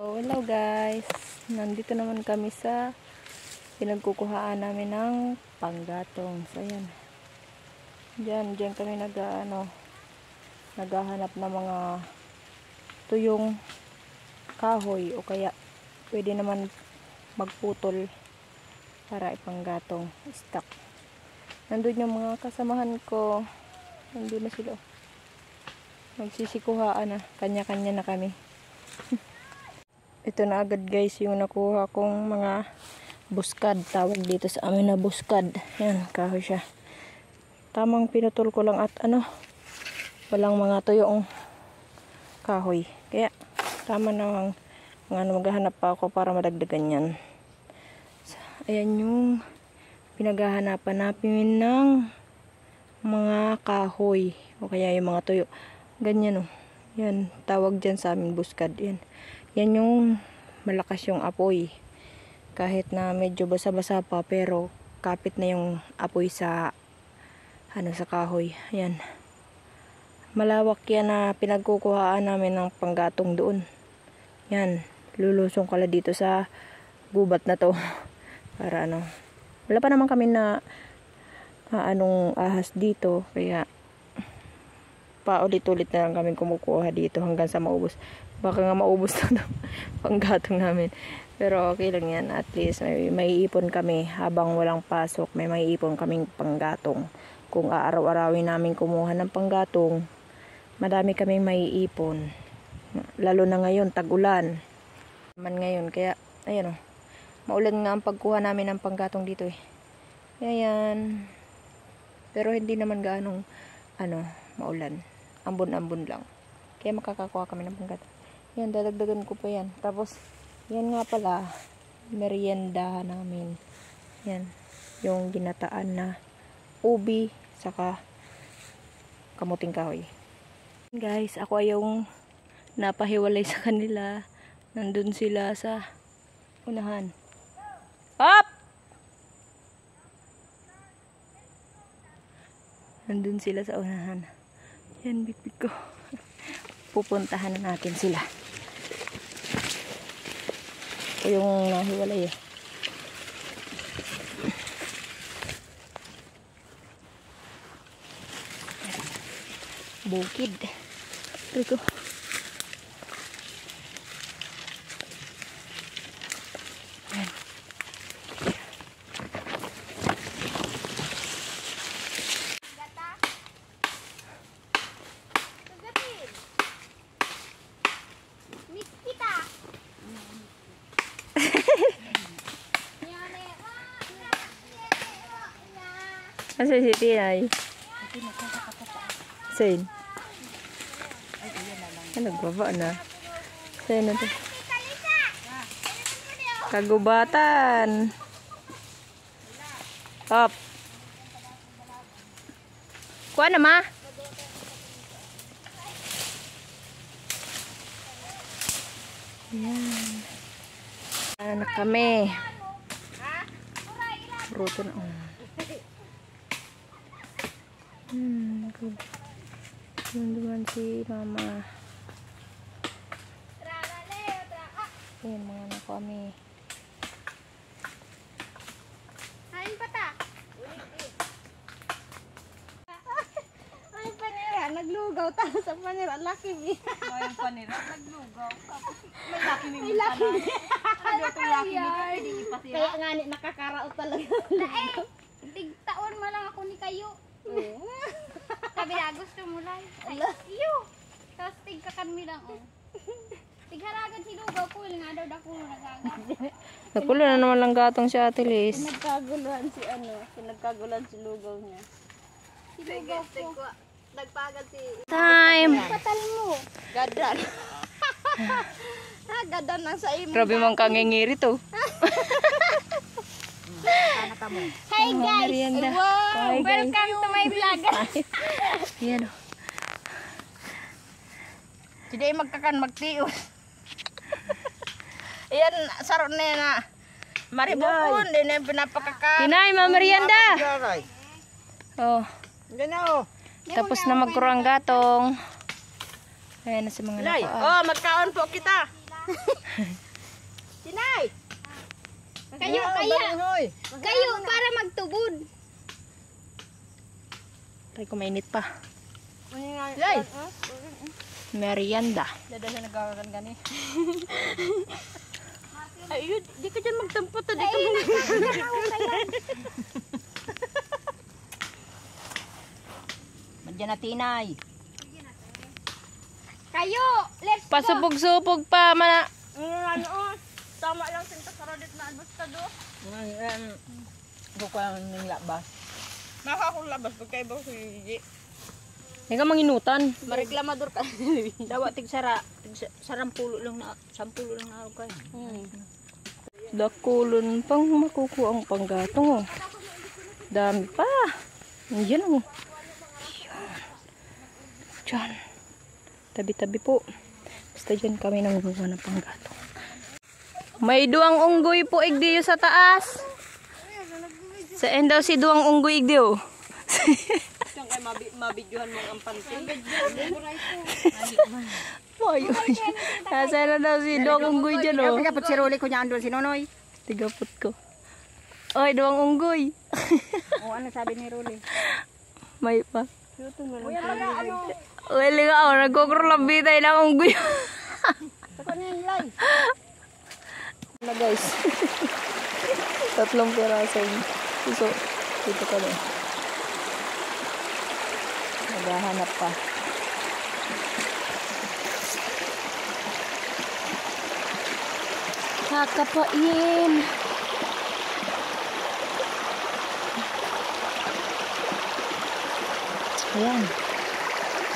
So, hello guys, nandito naman kami sa pinagkukuhaan namin ng panggatong. So yan, dyan kami naghahanap ng mga tuyong kahoy o kaya pwede naman magputol para ipanggatong stock. Nandun yung mga kasamahan ko, nandun na sila, magsisikuhaan na, kanya-kanya na kami. Ito na agad guys yung nakuha kong mga buskad. Tawag dito sa amin na buskad. Yan, kahoy siya. Tamang pinutol ko lang at walang mga tuyong kahoy. Kaya tama na maghahanap pa ako para madagdagan yan. Ayan yung pinaghahanapan namin ng mga kahoy. O kaya yung mga tuyo. Ganyan o. Yan, tawag dyan sa amin buskad. Yan. Yan yung malakas yung apoy. Kahit na medyo basa-basa pa, pero kapit na yung apoy sa sa kahoy. Ayan. Malawak yan na pinagkukuhaan namin ng panggatong doon. Yan. Lulusong kala dito sa gubat na to. Para wala pa naman kami na ahas dito. Kaya paulit-ulit na lang kami kumukuha dito hanggang sa maubos. Baka nga maubos na panggatong namin. Pero okay lang yan. At least may ipon kami habang walang pasok. May ipon kaming panggatong. Kung aaraw-arawin namin kumuha ng panggatong, madami kaming may ipon. Lalo na ngayon, tag-ulan. Naman ngayon, kaya ayan maulan nga ang pagkuha namin ng panggatong dito eh. Ayan. Pero hindi naman gaanong maulan. Ambon-ambon lang. Kaya makakakuha kami ng panggatong. Yan, dadagdagan ko pa yan. Tapos, yan nga pala, merienda namin. Yan, yung ginataan na ubi, saka kamuting kahoy. Guys, ako ay yung napahiwalay sa kanila. Nandun sila sa unahan. Hop! Nandun sila sa unahan. Yan, bitbit ko. Pupuntahan na natin sila. O yung nahiwalay eh. Bukid. Rico. Asa si Tinay? Sain? Nagbaba na. Sain na to. Kagubatan. Hop. Kuha na ma. Ayan. Anak kami. Bruto na. Nandun si mama. Ayan, mga anak kami. Hain pa ta. Ay, panira. Naglugaw tayo sa panira. Laki mi. Yung panira, naglugaw. May laki mi. May laki mi. Ano itong laki mi? Kaya nga ni nakakaraot talaga. Tigtaon mo lang ako ni kayo. Sabi na, gusto mo lang. Iyo. Tapos tigkakan mi lang. Tigharagan si Lugaw ko. Nga daw dako nagagat. Nakulo na naman lang gatong si Ate Liz. Nagkaguluhan si Lugaw niya. Si Lugaw ko. Nagpagal si... Time! Patal mo. Gadan. Gadan ang sa imo. Grabe mong kangingiri to. Hi guys! Merienda. Wow! Hi, guys. Welcome to my vlog! Ayan o. Hindi magkakan magtios. Ayan, sarot na yan na. Maribukon, din na pinapakakan. Tinay, mamerienda! Oh. Gano. Tapos na magkurang gatong. Ayan na sa mga Nay, nakuha. magkaon po kita. Tinay! Kayo para magtubod. Tay ko mainit pa. Lay! Merienda. Dada siya nagkakagan gani. Ay, yun, di ka dyan magtampo to. Di ka Madyan na tinay. Kayo, let's go. Pasupog-supog pa mana. Tama lang sinta sa rodit na basta do. Buka lang ng labas. Naka akong labas pagkaiba ko si Gigi. Hindi ka manginutan. Mareklamador ka. Dawa tig sarampulo lang na 10 lang na araw kayo. Dakulon pang makukuha ang panggatong. Oh. Dami pa. Yan oh. Yan. Diyan. Tabi-tabi po. Basta dyan kami nanguha ng panggatong. May duwang unggoy po igdiyo sa taas. Saan daw si duwang unggoy igdiyo? Siyang kay mabidyohan mo ang pansin. Nasaan na daw si duwang unggoy dyan oh. Kapag si Ruli ko niya andun si Nonoy. Tigapot ko. Oy, duwang unggoy. O ano sabi ni Ruli? May pa. Uy, ano? Wala nga ako, nagkukurlabitay ng unggoy. Saka niya yung lay. Na guys. 3 pirasong puso. Dito ka na. Naghahanap pa. Kakapain. Ayan.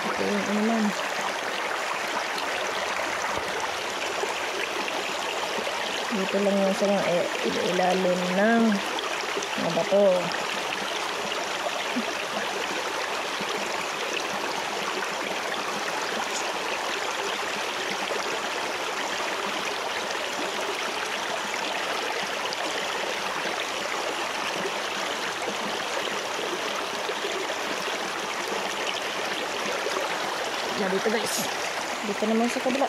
Ito yung naman. Dito lang yung sa mga ilalim ng mga bato. Na dito guys. Dito naman sa kabila.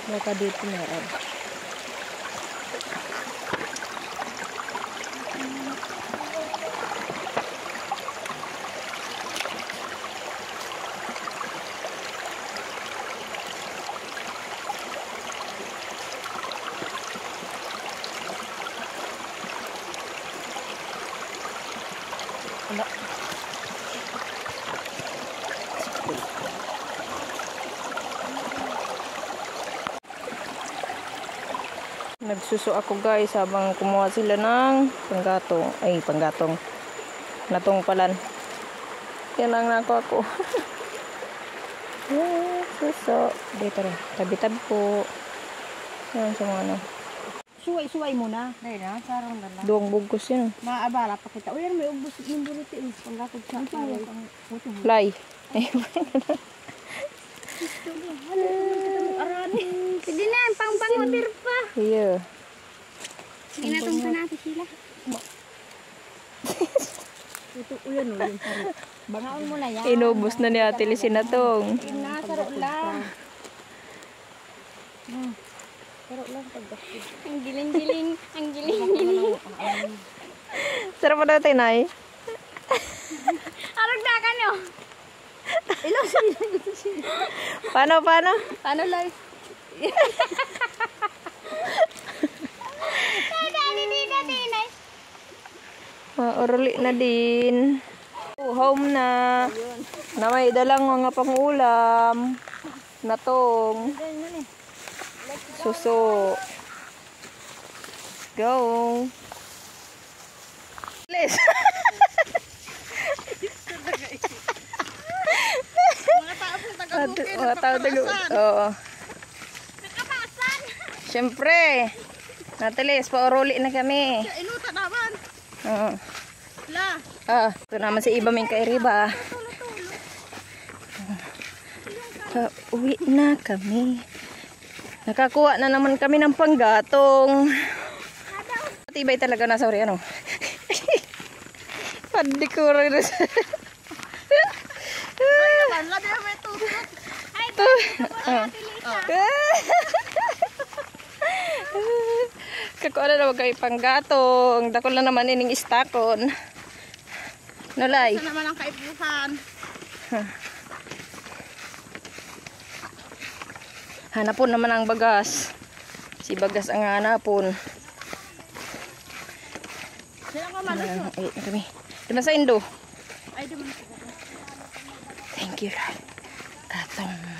Baka dito meron. Wala. Nagsuso ako guys habang kumuha sila ng panggatong. Ay, panggatong. Natungpalan. Yan ang nako ako. Yes, suso. Dito rin. Tabi-tabi po. Yan sa mga ano. Suway-suway muna. Dahil na, sarang na lang. Duwang bugos yan. Maabala pa kita. Uy, may ubos yung buriti. Panggatog sa akin. Fly. Sige na, pang-pangutir pa. Yeah. Sige na, tungka natin sila. Ito, uyan o. Bangaon mo na yan. Inubos na ni Ate Liz sinatong. Nasaro lang. Saro lang pagdakit. Ang giling-giling. Ang giling-giling. Sarap pa natin ay. Arag na ka no? Paano? Paano live? Tinay. Mauruli na din. Home na. Na may dalang mga pangulam. Natong. Suso. Go. Let's. Mga tao taga-bukid. Oo. Nakatasan. Siyempre. Natalis, pauruli na kami. Inuta naman. Oo. La. Ito naman si Iba Ming Kairiba. Uwi na kami. Nakakuha na naman kami ng panggatong. Matibay talaga na, sorry, ano. Andi ko rin. Ay, naman, labi na may tutut. Ay, guys, ito po natin Lisa. Kakuha na naman kayo panggatong. Dako lang naman ining istakon. Nolay. Ito naman ang kaipuhan. Hanapon naman ang bagas. Si bagas ang hanapon. Sila ka malusot. Ay, kami. Diba sa Indo? Ay, di mo na. Thank you, Lord. Katong.